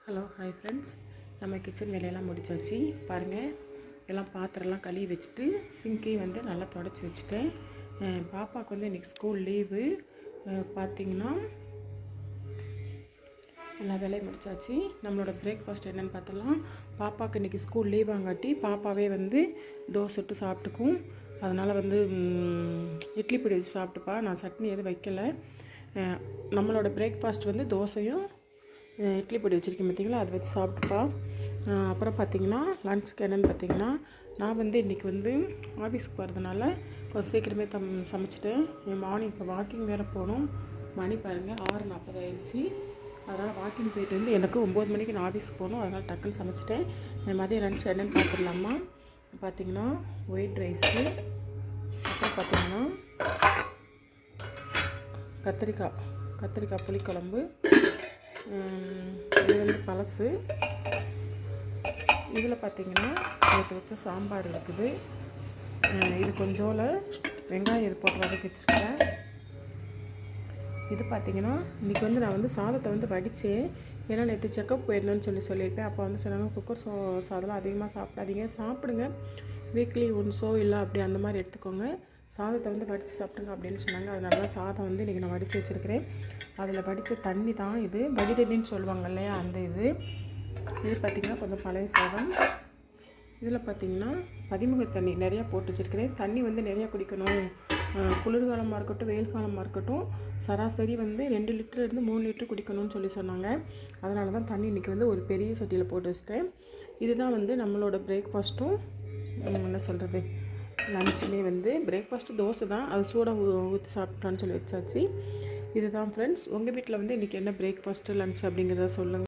Hello hi friends, நம்ம kitchen வேலையெல்லாம் முடிச்சாச்சு. பாருங்கள், எல்லாம் பாத்திரம்லாம் கழுவி வச்சுட்டு சிங்கையும் வந்து நல்லா தொடச்சி வச்சுட்டேன். பாப்பாவுக்கு வந்து இன்றைக்கி ஸ்கூல் லீவு. பார்த்திங்கன்னா எல்லா வேலையும் முடிச்சாச்சு. நம்மளோட பிரேக்ஃபாஸ்ட் என்னென்னு பார்த்தலாம். பாப்பாவுக்கு இன்றைக்கி ஸ்கூல் லீவாங்காட்டி பாப்பாவே வந்து தோசை சுட்டு சாப்பிட்டுக்கும். அதனால் வந்து இட்லி பொடி வச்சு சாப்பிட்டுப்பா. நான் சட்னி எதுவும் வைக்கலை. நம்மளோட பிரேக்ஃபாஸ்ட் வந்து தோசையும் இட்லி பொடி வச்சுருக்கேன் பார்த்திங்களா, அதை வச்சு சாப்பிட்டுப்பா. அப்புறம் பார்த்திங்கன்னா லன்ச்சுக்கு என்னென்னு பார்த்திங்கன்னா, நான் வந்து இன்றைக்கி வந்து ஆஃபீஸ்க்கு போகிறதுனால கொஞ்சம் சீக்கிரமே சமைச்சிட்டேன். மார்னிங் இப்போ வாக்கிங் வேறு போகணும். மணி பாருங்கள் 6:40 ஆயிடுச்சு. அதனால் வாக்கிங் போயிட்டு வந்து எனக்கு 9 மணிக்கு நான் ஆஃபீஸ்க்கு போகணும். அதனால் டக்குன்னு சமைச்சிட்டேன். மதியம் லன்ச் என்னென்னு பார்த்துடலாமா. பார்த்திங்கன்னா ஒயிட் ரைஸு, அப்புறம் பார்த்திங்கன்னா கத்திரிக்காய் புளிக்குழம்பு. இது வந்து பழசு. இதில் பார்த்திங்கன்னா நேற்று வச்ச சாம்பார் இருக்குது. இது கொஞ்சோல வெங்காயம் இது போட்டு வதக்கி வச்சுருக்கேன். இது பார்த்திங்கன்னா இன்றைக்கி வந்து நான் வந்து சாதத்தை வந்து வடித்தேன். ஏன்னா நேற்று செக்கப் போயிருந்தேன்னு சொல்லியிருப்பேன். அப்போ வந்து சொன்னாங்க குக்கர் சாதம்லாம் அதிகமாக சாப்பிடாதீங்க, சாப்பிடுங்க, வீக்லி ஒன்ஸோ இல்லை அப்படி அந்த மாதிரி எடுத்துக்கோங்க, சாதத்தை வந்து வடித்து சாப்பிடுங்க அப்படின்னு சொன்னாங்க. அதனால தான் சாதம் வந்து இன்றைக்கி நான் வடித்து வச்சுருக்கிறேன். அதில் வடித்த தண்ணி தான் இது, வடி தண்ணின்னு சொல்லுவாங்க இல்லையா, அந்த இது பார்த்திங்கன்னா கொஞ்சம் பழைய சாதம். இதில் பார்த்திங்கன்னா பதிமுக தண்ணி நிறையா போட்டு வச்சுருக்கிறேன். தண்ணி வந்து நிறையா குடிக்கணும், குளிர்காலமாக இருக்கட்டும் வெயில் காலமாக இருக்கட்டும், சராசரி வந்து 2 லிட்டர்லேருந்து 3 லிட்டர் குடிக்கணும்னு சொன்னாங்க. அதனால தான் தண்ணி இன்றைக்கி வந்து ஒரு பெரிய சட்டியில் போட்டு வச்சிட்டேன். இதுதான் வந்து நம்மளோட பிரேக்ஃபாஸ்ட்டும் என்ன சொல்கிறது லன்ச்சுமே வந்து பிரேக்ஃபாஸ்ட்டு தோசை தான், அது சூடாக ஊற்றி சாப்பிட்டான்னு சொல்லி வச்சாச்சு. இதுதான் ஃப்ரெண்ட்ஸ். உங்கள் வீட்டில் வந்து இன்றைக்கி என்ன பிரேக்ஃபாஸ்ட்டு லன்ச் அப்படிங்கிறத சொல்லுங்கள்.